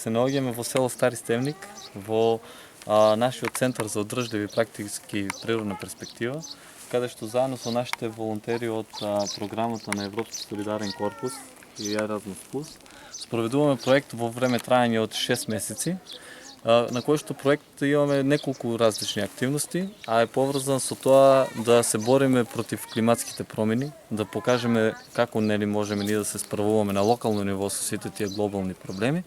се наоѓаме во село Стари Стевник, во нашиот центар за одржливи практики природна перспектива, каде што заедно со нашите волонтери од програмата на Европски солидарен корпус и Еразмус Плюс спроведуваме проект во време трајање од 6 месеци, на кој што проект имаме неколку различни активности, а е поврзан со тоа да се бориме против климатските промени, да покажеме како можеме ние да се справуваме на локално ниво со сите тие глобални проблеми,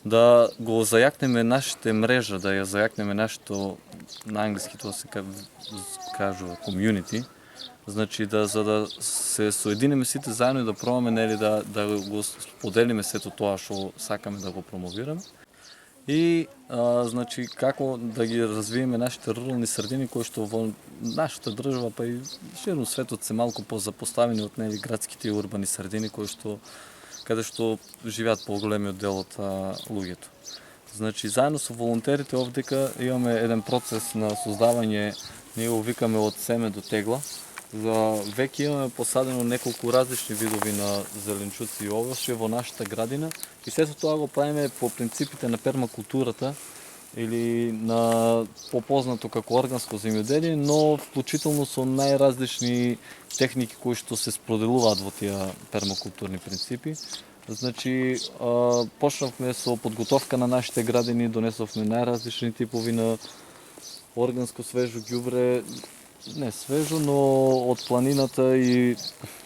да го зајакнеме нашите мрежа, да ја зајакнеме нашето, на англиски тоа се кажува community, значи за да се соединеме сите заедно и да пробаме да го споделиме сето тоа што сакаме да го промовираме. И значи како да ги развиеме нашите рурални средини кои што во нашата држава па и ширно светот се малку позапоставени од градските и урбани средини каде што живеат поголемиот дел од луѓето. Значи заедно со волонтерите овдека имаме еден процес на создавање, ние го викаме од семе до тегла. Веќе имаме посадено неколку различни видови на зеленчуци и овошје во нашата градина и сето тоа го правиме по принципите на пермакултурата или на попознато како органско земјоделие, но вклучително со најразлични техники кои што се споделуваат во тие пермакултурни принципи. Значи, почнавме со подготовка на нашите градини, донесовме најразлични типови на органско свежо ѓубре, не свежо, но од планината и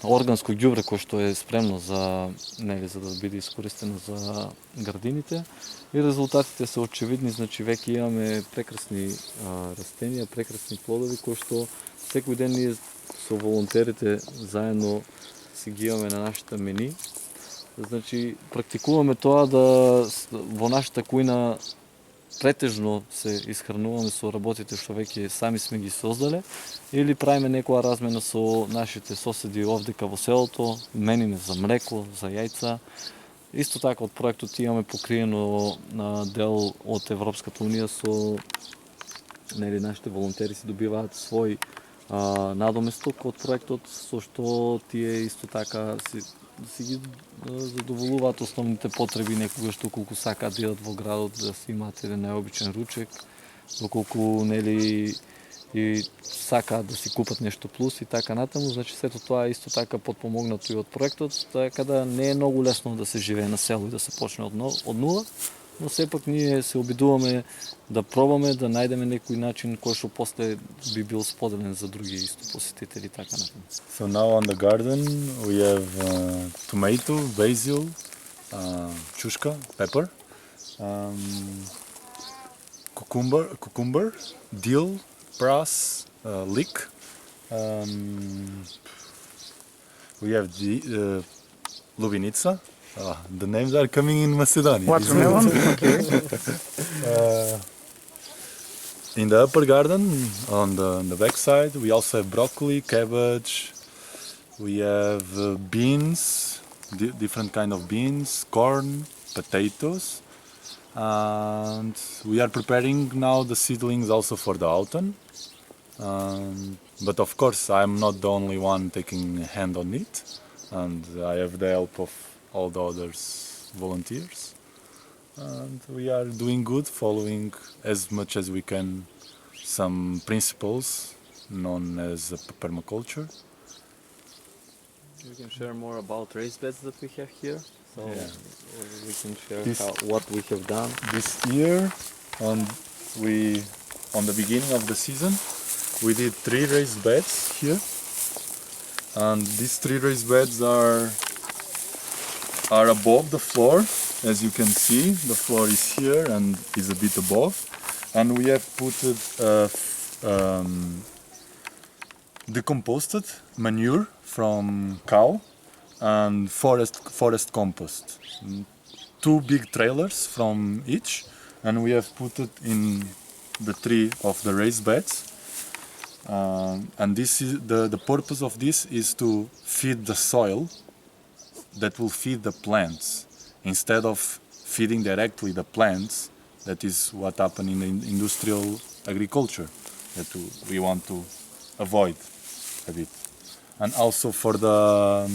органско ѓубре кој што е спремно за да биде искористено за градините. И резултатите се очевидни, значи веќе имаме прекрасни растенија, прекрасни плодови кои што секој ден ние со волонтерите заедно си ги имаме на нашата мени. Значи практикуваме тоа да во нашата кујна претежно се исхрануваме со работите што веќе сами сме ги создале или правиме некоја размена со нашите соседи овдека во селото, мениме за млеко, за јајца. Исто така од проектот имаме покриено дел од Европската унија со нашите волонтери се добиваат свој надоместок од проектот со што тие исто така си ги задоволуваат основните потреби некогаш доколку сакаат да идат во градот да си имаат еден најобичен ручек, доколку и сакаат да си купат нешто плюс и така натаму, значи сето тоа е исто така потпомогнато и од проектот, така да не е многу лесно да се живее на село и да се почне од нула, но сепак ние се обидуваме да пробаме да најдеме некој начин кој што после би бил споделен за други исто посетители и така натаму. So now on the garden we have tomato, basil, чушка, pepper, cucumber, dill, pras, leek. We have lubinica. The names are coming in Macedonian. Watermelon? Okay. In the upper garden, on the back side, we also have broccoli, cabbage. We have beans, different kind of beans, corn, potatoes. And we are preparing now the seedlings also for the autumn. But of course, I'm not the only one taking a hand on it. And I have the help of all the others volunteers. And we are doing good, following as much as we can some principles known as permaculture. We can share more about raised beds that we have here. So we can share what we have done. This year, on the beginning of the season, we did 3 raised beds here. And these 3 raised beds are above the floor. As you can see, the floor is here and is a bit above. And we have put decomposted manure from cow and forest compost. 2 big trailers from each, and we have put it in the 3 of the raised beds. And this is the purpose of this is to feed the soil that will feed the plants instead of feeding directly the plants. That is what happened in the industrial agriculture that we want to avoid a bit. And also for the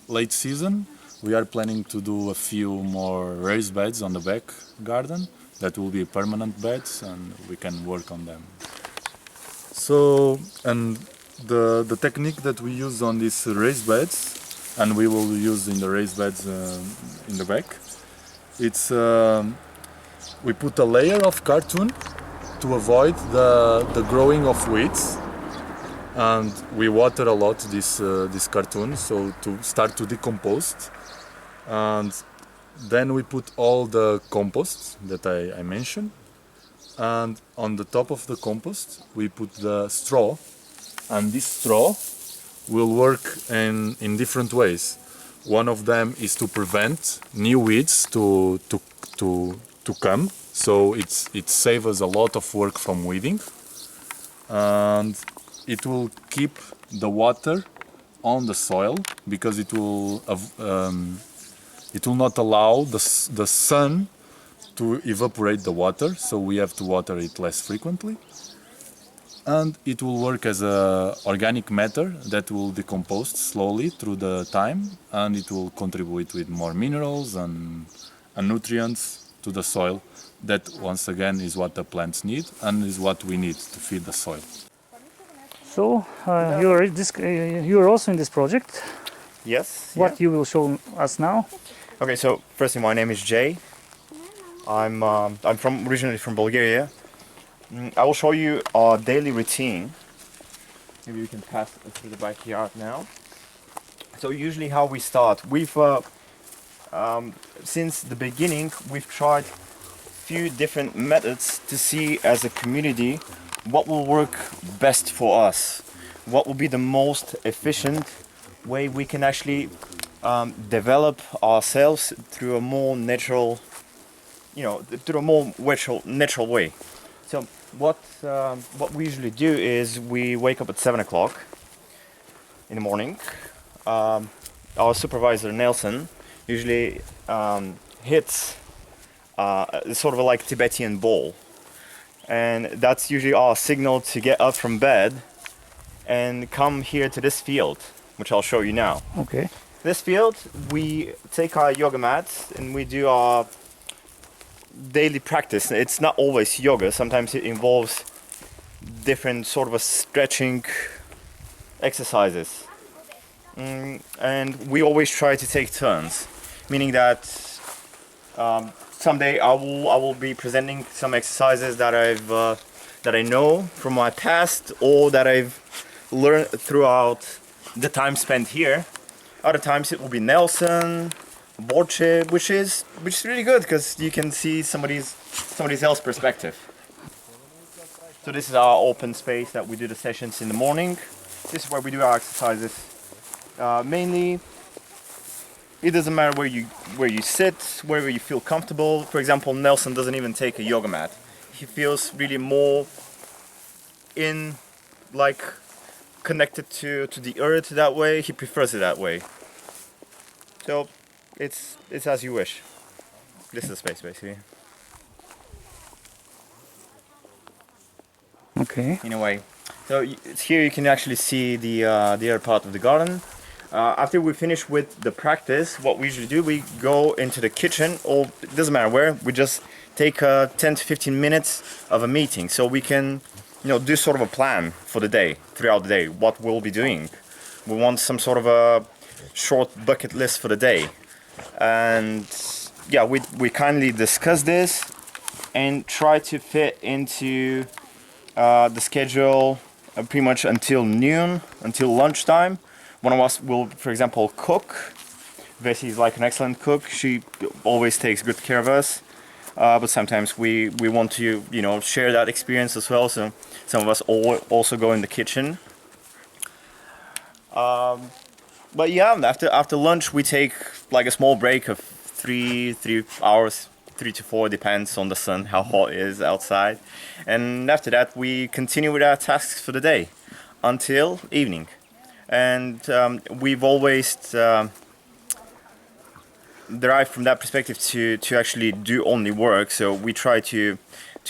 late season, We are planning to do a few more raised beds on the back garden that will be permanent beds, and we can work on them. So, and the technique that we use on these raised beds, and we will use in the raised beds in the back, it's we put a layer of cartoon to avoid the growing of weeds, and we water a lot this cartoon so to start to decompose, and then we put all the compost that I mentioned, and on the top of the compost we put the straw, and this straw will work in different ways. One of them is to prevent new weeds to come, so it saves us a lot of work from weeding, and it will keep the water on the soil because it will not allow the sun to evaporate the water, so we have to water it less frequently. And it will work as a organic matter that will decompose slowly through the time, and it will contribute with more minerals and nutrients to the soil. That once again is what the plants need and is what we need to feed the soil. So you are also in this project. Yes. What you will show us now? Okay, so firstly, my name is Jay. I'm originally from Bulgaria. I will show you our daily routine. Maybe we can pass through the backyard now. So usually how we start, we've since the beginning we've tried few different methods to see as a community what will work best for us, what will be the most efficient way we can actually develop ourselves through a more natural, through a more natural way. So what we usually do is we wake up at 7 o'clock in the morning. Our supervisor Nelson usually hits sort of like Tibetan bowl, and that's usually our signal to get up from bed and come here to this field, which I'll show you now. Okay. This field, we take our yoga mats and we do our daily practice. It's not always yoga, sometimes it involves different sort of a stretching exercises. And we always try to take turns, meaning that someday I will be presenting some exercises that I know from my past or that I've learned throughout the time spent here. Other times it will be Nelson, Borche, which is really good because you can see somebody else's perspective. So this is our open space that we do the sessions in the morning. This is where we do our exercises. Mainly, it doesn't matter where you sit, wherever you feel comfortable. For example, Nelson doesn't even take a yoga mat. He feels really more connected to the earth that way. He prefers it that way. So it's as you wish. This is the space basically. Okay. In a way. So here you can actually see the other part of the garden. After we finish with the practice, what we usually do, we go into the kitchen, or it doesn't matter where, we just take 10 to 15 minutes of a meeting so we can do sort of a plan for the day, throughout the day, what we'll be doing. We want some sort of a short bucket list for the day. And yeah, we kindly discuss this and try to fit into the schedule pretty much until noon, until lunchtime. One of us will, for example, cook. Vessi is like an excellent cook. She always takes good care of us. But sometimes we want to, share that experience as well. So some of us also go in the kitchen. But yeah, after lunch we take like a small break of 3 hours, 3 to 4, depends on the sun, how hot it is outside. And after that we continue with our tasks for the day until evening. And we've always derived from that perspective to actually do only work. So we try to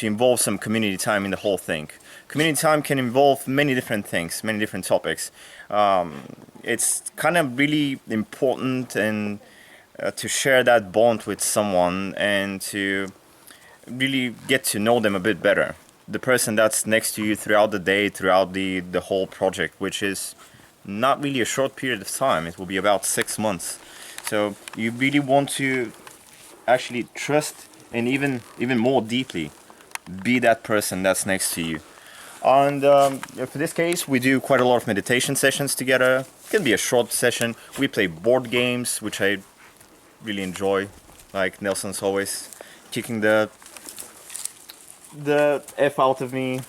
involve some community time in the whole thing. Community time can involve many different things, many different topics. It's kind of really important and to share that bond with someone and to really get to know them a bit better. The person that's next to you throughout the day, throughout the whole project, which is not really a short period of time. It will be about 6 months. So you really want to actually trust and even more deeply be that person that's next to you. And for this case, we do quite a lot of meditation sessions together. It can be a short session. We play board games, which I really enjoy. Like Nelson's always kicking the F out of me.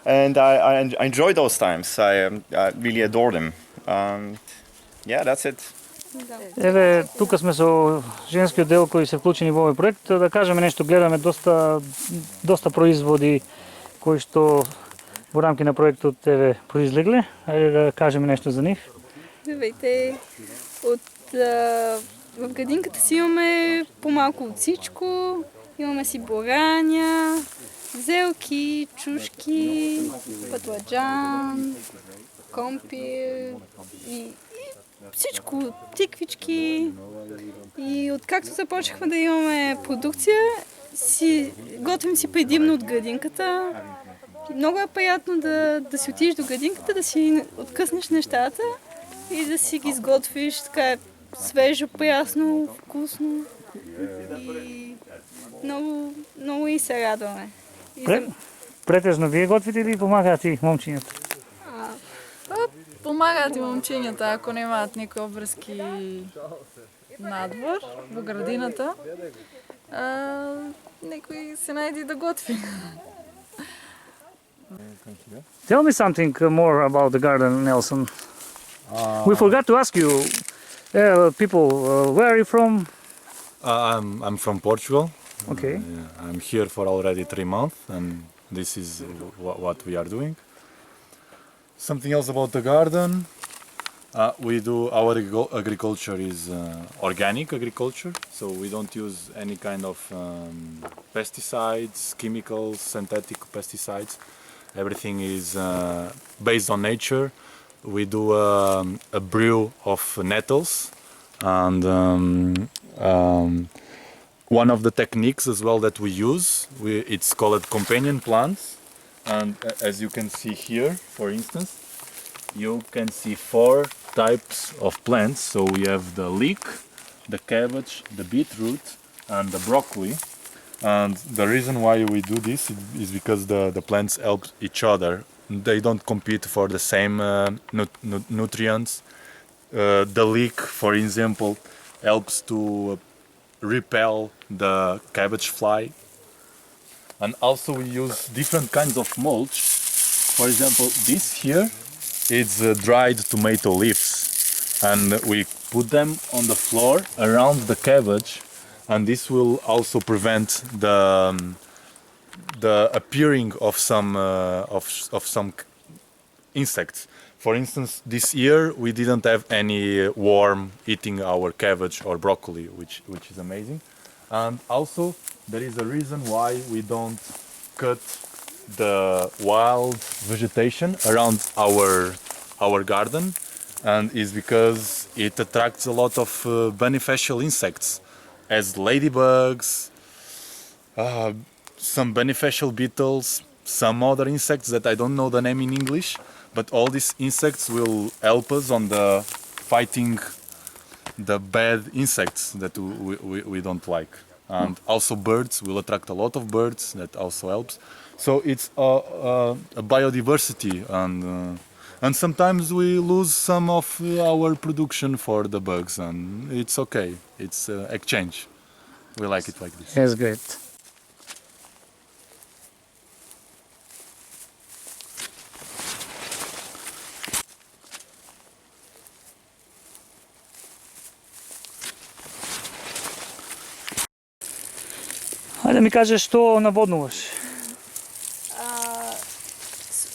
And I enjoy those times. I really adore them. Yeah, that's it. Еве, тука сме со женскиот дел кои се вклучени во овој проект. Да кажеме нешто, гледаме доста производи кои што во рамки на проектот еве произлегле. Ајде да кажеме нешто за нив. Здравейте! В градинката си имаме по-малко от всичко. Имаме си бораня, зелки, чушки, пътладжан, компир и всичко, тиквички. И откакто започнахме да имаме продукция, готвим си предимно от градинката. И много е приятно да си отидеш до градинката, да си откъснеш нещата и да си ги изготвиш така свежо, прясно, вкусно. И много и се радваме. Претежно вие готвите или помагаат и момчињата? Помагаат и момчињата, ако немаат некои обврски надвор во градината. Некој се најде да готви. Tell me something more about the garden, Nelson. We forgot to ask you, people, where are you from? I'm from Portugal. Okay. I'm here for already 3 months, and this is what we are doing. Something else about the garden. We do our agriculture is organic agriculture, so we don't use any kind of pesticides, chemicals, synthetic pesticides. Everything is based on nature. We do a brew of nettles, and one of the techniques as well that we use, it's called companion plants. And as you can see here, for instance, you can see 4 types of plants. So we have the leek, the cabbage, the beetroot, and the broccoli. And the reason why we do this is because the plants help each other. They don't compete for the same nutrients. The leek, for example, helps to repel the cabbage fly. And also we use different kinds of mulch. For example, this here is dried tomato leaves, and we put them on the floor around the cabbage, and this will also prevent the appearing of some insects. For instance, this year we didn't have any worm eating our cabbage or broccoli, which is amazing. And also there is a reason why we don't cut the wild vegetation around our garden, and is because it attracts a lot of beneficial insects, as ladybugs, some beneficial beetles, some other insects that I don't know the name in English, but all these insects will help us on the fighting the bad insects that we don't like. And also birds will attract a lot of birds, that also helps. So it's a biodiversity, and sometimes we lose some of our production for the bugs, and it's okay. It's exchange. We like it like this. That's great. Хайде да ми кажеш што наводнуваш.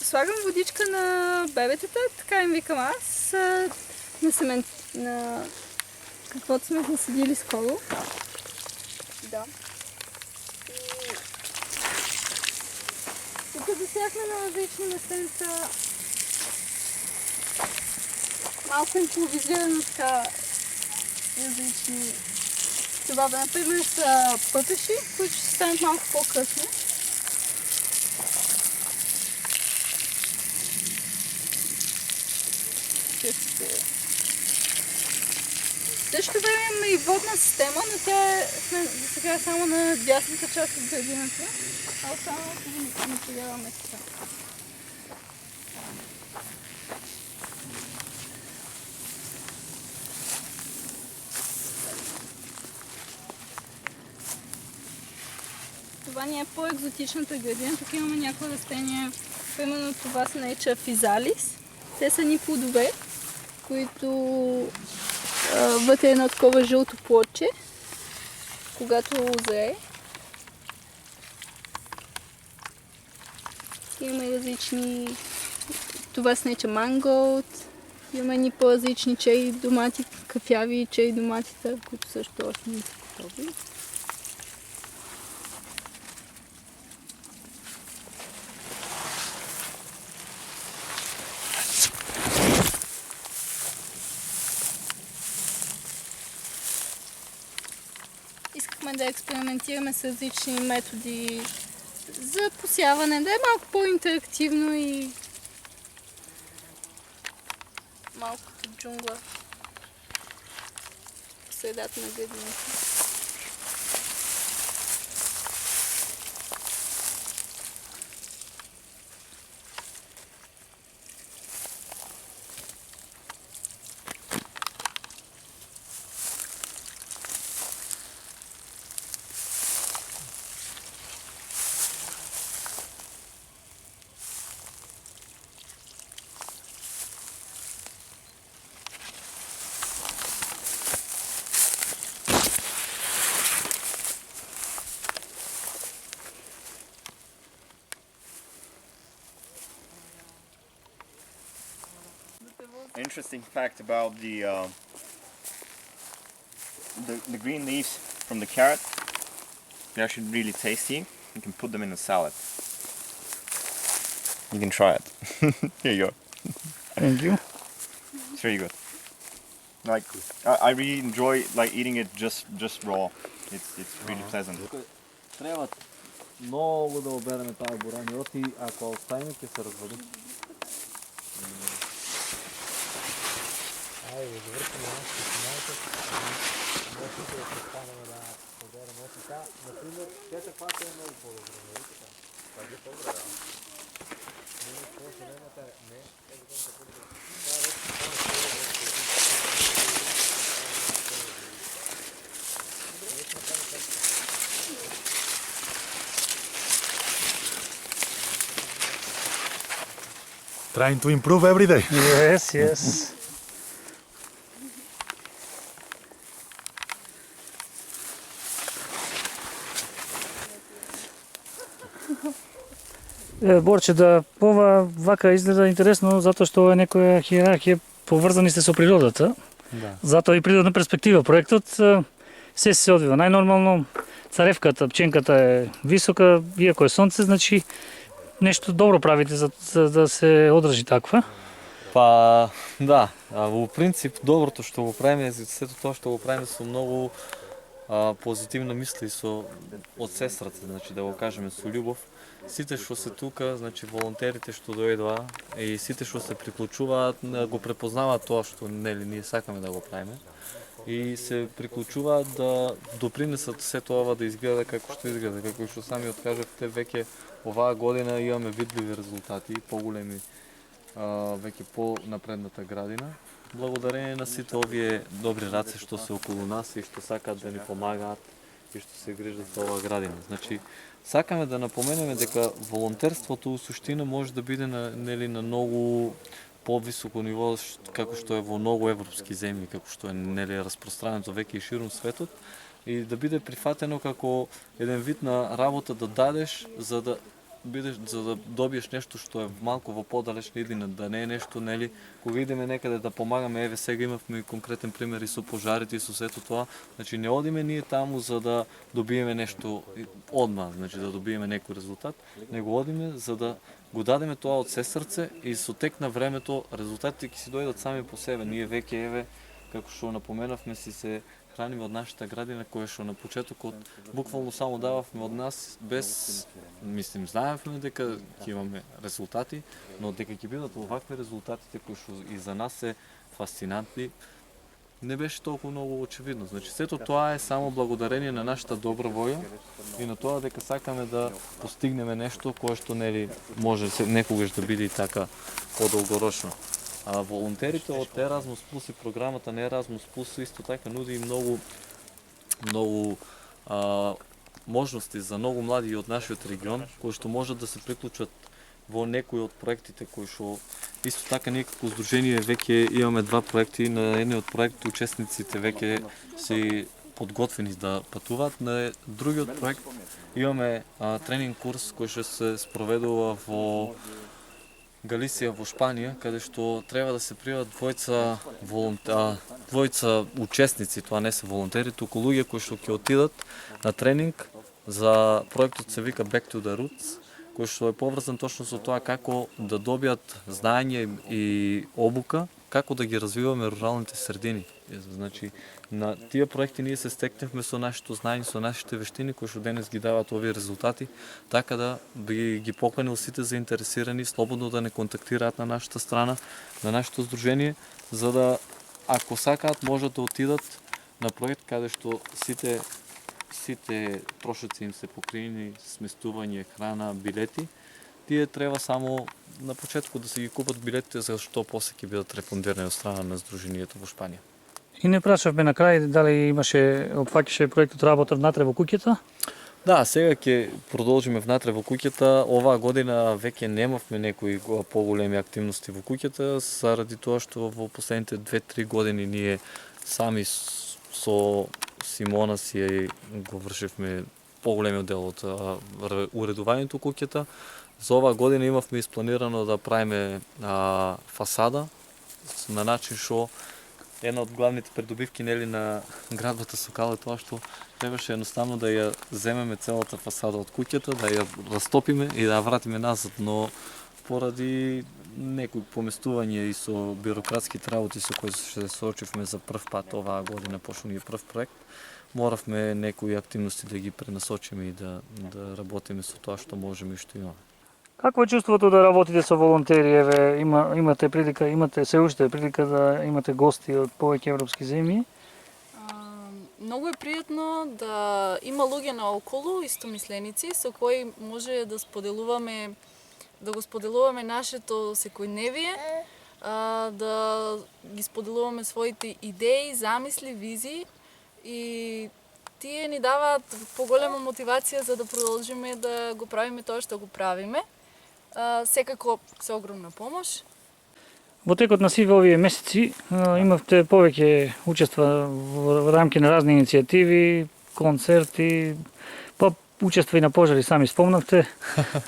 Слагам водичка на бебетата, така им викам аз, на каквото сме насадили скоро. Да. Тук засяхме на различни местенца. Малко импровизирано така различни. Това, например, са пъпеши, които ще станат малко по-късно. В същото време имаме и водна система, но тя е за сега само на дясната част от градината, а останалото го напояваме така. Това ни е по-екзотичната градина. Тук имаме някои растения. Примерно това се нарича физалис. Те са ни плодове, които вътре е едно такова жълто плодче, когато озрее. Има и различни... Това се нарича манголд. Има и по-различни чери домати, кафяви чери доматита, които също още не са готови. Искахме да експериментираме с различни методи за посяване, да е малко по-интерактивно и малко като джунгла в средата на градината. Interesting fact about the green leaves from the carrot. They're actually really tasty. You can put them in a salad. You can try it. Here you go. Thank you. It's really good. Like I really enjoy like eating it just raw. It's really pleasant. Трябва много да оберем тази бурани рот и ако оставим, ще се развали. Trying to improve every day. Yes, yes. Борче, да ова вака изгледа интересно затоа што е некоја хиерархија поврзани сте со природата. Да. Затоа и природна перспектива проектот се одвива. Најнормално царевката, пченката е висока, иако е сонце, значи нешто добро правите за да се одржи таква. Па, да, во принцип доброто што го правиме, сето тоа што го правиме со многу позитивна мисли од сестрата, значи да го кажеме со љубов. Сите што се тука, значи волонтерите што дојдоа и сите што се приклучуваат, го препознаваат тоа што нели ние сакаме да го правиме и се приклучуваат да допринесат сето ова да изгледа како што изгледа, како што сами откажавте, веќе оваа година имаме видливи резултати, поголеми, веќе по-напредната градина. Благодарение на сите овие добри раце што се околу нас и што сакаат да ни помагаат и што се грижат за оваа градина. Значи, сакаме да напоменеме дека волонтерството у суштина може да биде на многу повисоко ниво како што е во многу европски земји, како што е нели распространето веќе и ширум светот и да биде прифатено како еден вид на работа да дадеш за да добиеш нешто што е малку во подалечна иднина, да не е нешто нели кога идеме некаде да помагаме, еве сега имавме конкретен пример и со пожарите и со сето тоа, значи не одиме ние таму за да добиеме нешто одма, значи да добиеме некој резултат, него одиме за да го дадеме тоа од се срце и со тек на времето резултатите ќе си дојдат сами по себе. Ние веќе еве како што напоменавме, си се храниме од нашата градина, која што на почетокот буквално само дававме од нас, без, мислим, знаевме дека ќе имаме резултати, но дека ќе бидат овакви резултатите кои што и за нас се фасцинантни, не беше толку многу очевидно. Значи, сето тоа е само благодарение на нашата добра воја и на тоа дека сакаме да постигнеме нешто кое што нели може некогаш да биде и така подолгорочно. А волонтерите од Erasmus Plus и програмата на Erasmus Plus исто така нуди и многу можности за многу млади од нашиот регион кои што можат да се приклучат во некои од проектите кои што исто така ние како здружение веќе имаме два проекти. На едниот проект учесниците веќе се подготвени да патуваат, на другиот проект имаме тренинг курс кој што се спроведува во Галисија во Шпанија, каде што треба да се пријават двојца учесници, тоа не се волонтери, туку луѓе кои што ќе отидат на тренинг за проектот се вика Back to the Roots, кој што е поврзан точно со тоа како да добијат знаење и обука, како да ги развиваме руралните средини. Значи, на тие проекти ние се стекневме со нашето знаење, со нашите вештини, кои што денес ги даваат овие резултати, така да би ги поканил сите заинтересирани слободно да не контактираат на нашата страна, на нашето здружение, за да, ако сакаат, можат да отидат на проект каде што сите трошоци им се покриени, сместување, храна, билети. Тие треба само на почетку да се ги купат билетите, за што после ќе бидат рефундирани од страна на здружението во Шпанија. И не прашавме на крај дали опфаќаше проектот работа внатре во куќата? Да, сега ќе продолжиме внатре во куќата. Оваа година веќе немавме некои поголеми активности во куќата, заради тоа што во последните 2-3 години ние сами со Симона си го вршивме поголемиот дел од уредувањето куќата. За оваа година имавме испланирано да правиме фасада на начин што една од главните придобивки нели на градбата Сокал е тоа што требаше едноставно да ја земеме целата фасада од куќата, да ја растопиме и да ја вратиме назад, но поради некои поместување и со бирократските работи со кои се соочивме за прв пат оваа година, пошто ни е прв проект, моравме некои активности да ги пренасочиме и да работиме со тоа што можеме и што имаме. Какво е чувството да работите со волонтери? Еве, имате прилика, се уште прилика да имате гости од повеќе европски земји? Многу е пријатно да има луѓе наоколу, истомисленици, со кои може да го споделуваме нашето секојдневие, да ги споделуваме своите идеи, замисли, визии и тие ни даваат поголема мотивација за да продолжиме да го правиме тоа што го правиме. Секако се огромна помош. Во текот на сиве овие месеци имавте повеќе учества во рамки на разни иницијативи, концерти, па учества и на пожари, сами спомнавте.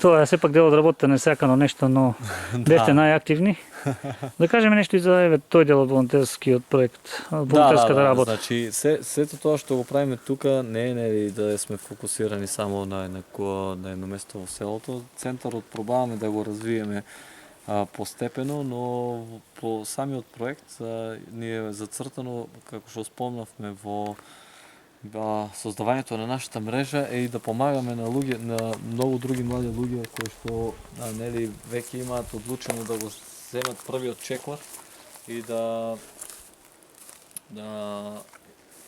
Тоа е сепак дел од работата, несакано нешто, но бевте најактивни. Да кажеме нешто и за тој дел од волонтерскиот проект, волонтерската работа. Значи, сето тоа што го правиме тука не е нели да сме фокусирани само на едно место во селото. Центарот пробаваме да го развиеме постепено, но по самиот проект ни е зацртано, како што спомнавме во создавањето на нашата мрежа е и да помагаме на луѓе, на многу други млади луѓе кои што нели веќе имаат одлучено да го земат првиот чекор и да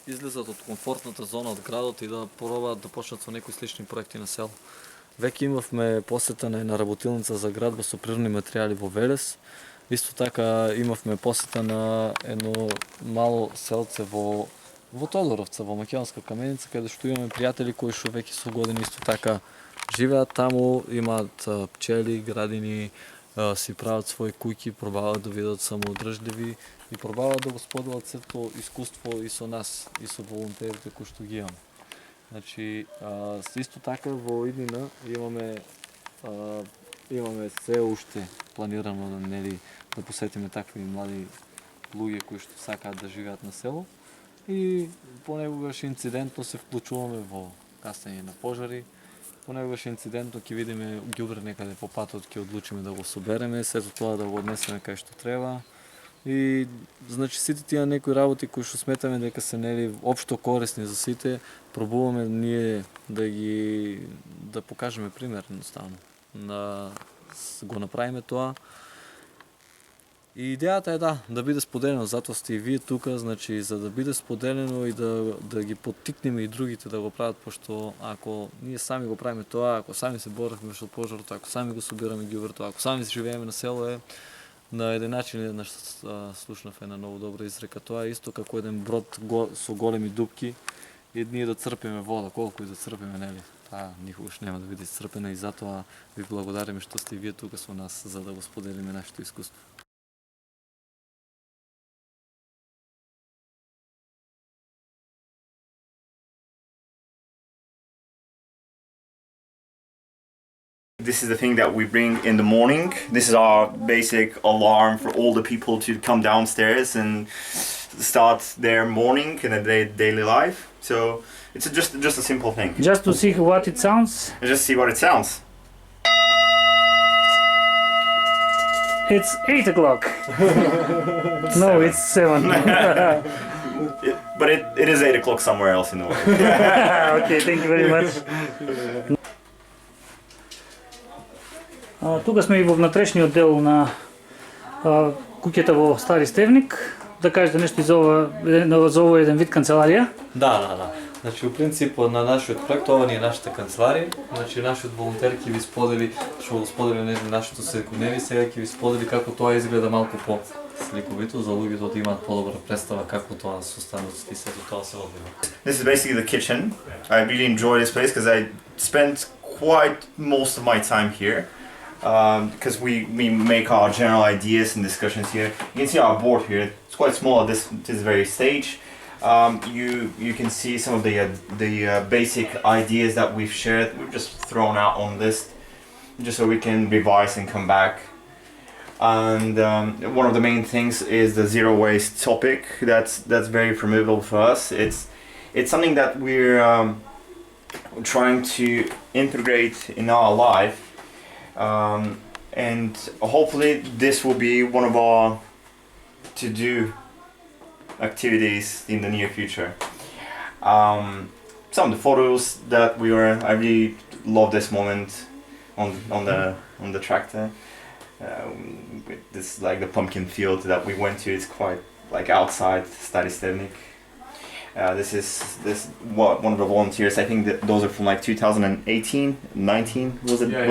излезат од комфортната зона од градот и да пробаат да почнат со некои слични проекти на село. Веќе имавме посета на една работилница за градба со природни материјали во Велес. Исто така имавме посета на едно мало селце во Тодоровца, во Македонска Каменица, каде што имаме пријатели кои што веќе со години исто така живеат таму, имаат пчели, градини, си прават своји куќи, пробаваат да бидат самоодржливи и пробаваат да го споделат сето искуство и со нас, и со волонтерите кои што ги имаме. Значи, исто така во иднина имаме се уште планирано да посетиме такви млади луѓе кои што сакаат да живеат на село и понекогаш инцидентно се вклучуваме во гасење на пожари. Понекогаш инцидентно ќе видиме ѓубре некаде по патот, ќе одлучиме да го собереме, сето тоа да го однесеме кај што треба. И значи сите тие некои работи кои што сметаме дека се нели општо корисни за сите, пробуваме ние да покажеме пример едноставно. Го направиме тоа. И идејата е да биде споделено, затоа сте и вие тука, значи за да биде споделено и да ги поттикнеме и другите да го прават, пошто ако ние сами го правиме тоа, ако сами се боревме со пожарот, ако сами го собираме ѓубрето, ако сами живееме на село на еден начин еднаш слушнав една многу добра изрека. Тоа е исто како еден брод со големи дупки и ние да црпиме вода, колку и да црпиме, нели? Таа никогаш нема да биде исцрпена и затоа ви благодариме што сте вие тука со нас за да го споделиме нашето искуство. This is the thing that we bring in the morning. This is our basic alarm for all the people to come downstairs and start their morning and their daily life. So it's just a simple thing. Just to see what it sounds, Just see what it sounds. it's 8 o'clock. No, it's 7. But it is 8 o'clock somewhere else in the world. Okay, thank you very much. Тука сме и во внатрешниот дел на куќата во Стари Стевник. Да кажете нешто и за ова еден вид канцеларија? Да. Значи, у принцип, на нашиот проект, ова ни е нашата канцеларија. Значи, нашиот волонтер ќе ви сподели, што го сподели нашето секојдневие, сега ќе ви сподели како тоа изгледа малку по-сликовито, за луѓето да имаат подобра представа како тоа состаноците и сето тоа се одвива. This is basically the kitchen. I really enjoy this place because I spent quite most of my time here. Because we make our general ideas and discussions here. You can see our board here. It's quite small at this very stage. You can see some of the basic ideas that we've shared. We've just thrown out on this, just so we can revise and come back. And one of the main things is the zero waste topic. That's very formidable for us. It's something that we're trying to integrate in our life. And hopefully this will be one of our to-do activities in the near future. Some of the photos that I really love this moment on the tractor. With this like the pumpkin field that we went to. It's quite like outside Stari Stevnik. This is one of the volunteers. I think that those are from like 2018, 19 was it? Yeah.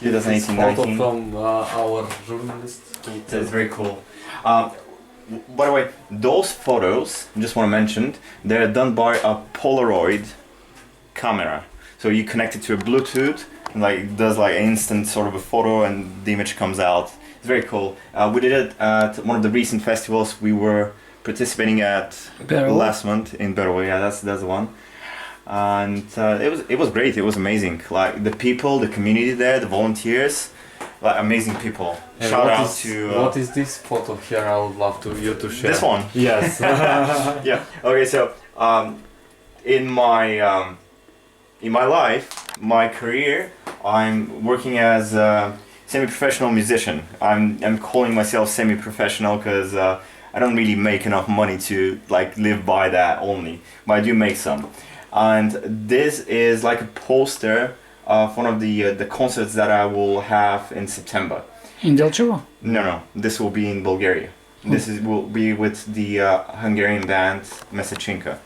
2018, Photo 19. from our journalist. That's very cool. By the way, those photos, I just want to mention, they're done by a Polaroid camera. So you connect it to a Bluetooth, and like it does like instant sort of a photo, and the image comes out. It's very cool. We did it at one of the recent festivals we were participating at last month in Beroe. Yeah, that's the one. And it was great. It was amazing. Like the people, the community there, the volunteers, like amazing people. And Shout out to what is this photo here? I would love you to share. this one. Yes. Yeah. Okay. So in my life, my career, I'm working as a semi-professional musician. I'm calling myself semi-professional because I don't really make enough money to like live by that only, but I do make some. And this is like a poster of one of the concerts that I will have in September. In Delchevo? No, this will be in Bulgaria. This will be with the Hungarian band Mesechinka.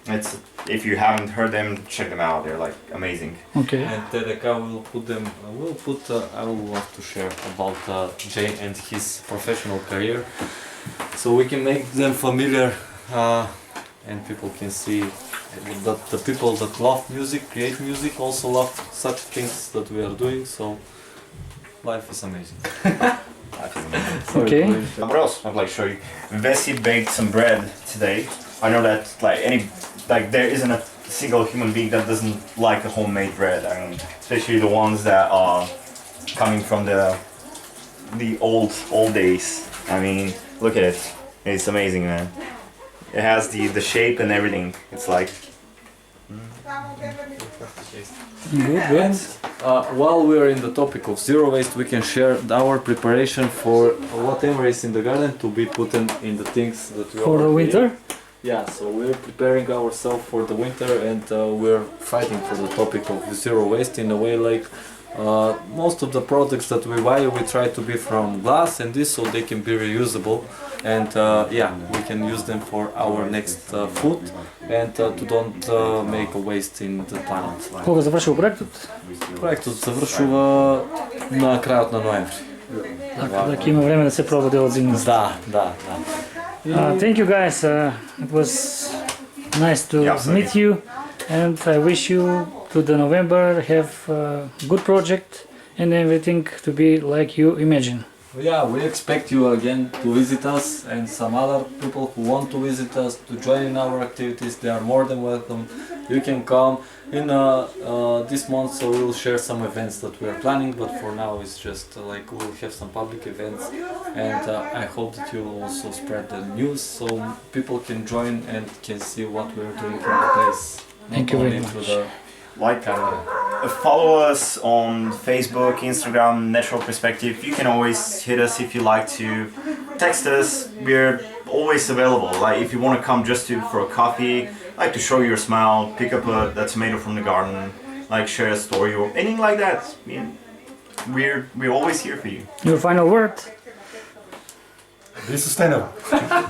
It's, if you haven't heard them, check them out. They're like amazing. Okay. And Tedeka will put them. I will love to share about Jay and his professional career, so we can make them familiar, and people can see that the people that love music, create music, also love such things that we are doing. So life is amazing. Okay. What else I'd like to show you? Vesi baked some bread today. I know that there isn't a single human being that doesn't like a homemade bread. I mean, especially the ones that are coming from the old days. I mean, look at it. It's amazing, man. It has the shape and everything. It's like Good. While we're in the topic of zero waste, we can share our preparation for whatever is in the garden to be put in the things that we For the already- winter? Yeah, so we're preparing ourselves for the winter and we're fighting for the topic of zero waste in a way like most of the products that we buy we try to be from glass and this so they can be reusable and yeah, we can use them for our next food and to don't make a waste in the planet. Кога завършил проектът? Проектът завършва на краят на ноември. Така има време да се пробва делът зимно. Да. Thank you guys. It was nice to meet you, and I wish you to the November have a good project and everything to be like you imagine. Yeah, we expect you again to visit us and some other people who want to visit us to join in our activities. They are more than welcome. You can come in this month, so we'll share some events that we are planning. But for now, it's just like we'll have some public events, and I hope that you will also spread the news so people can join and can see what we're doing in the place. Thank you very much. Like, follow us on Facebook, Instagram, Natural Perspective. You can always hit us if you like to. Text us. We're always available. Like if you want to come just for a coffee, like to show your smile, pick up a tomato from the garden, like share a story or anything like that. I mean, we're always here for you. Your final word? Be sustainable.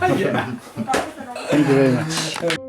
Thank you very much.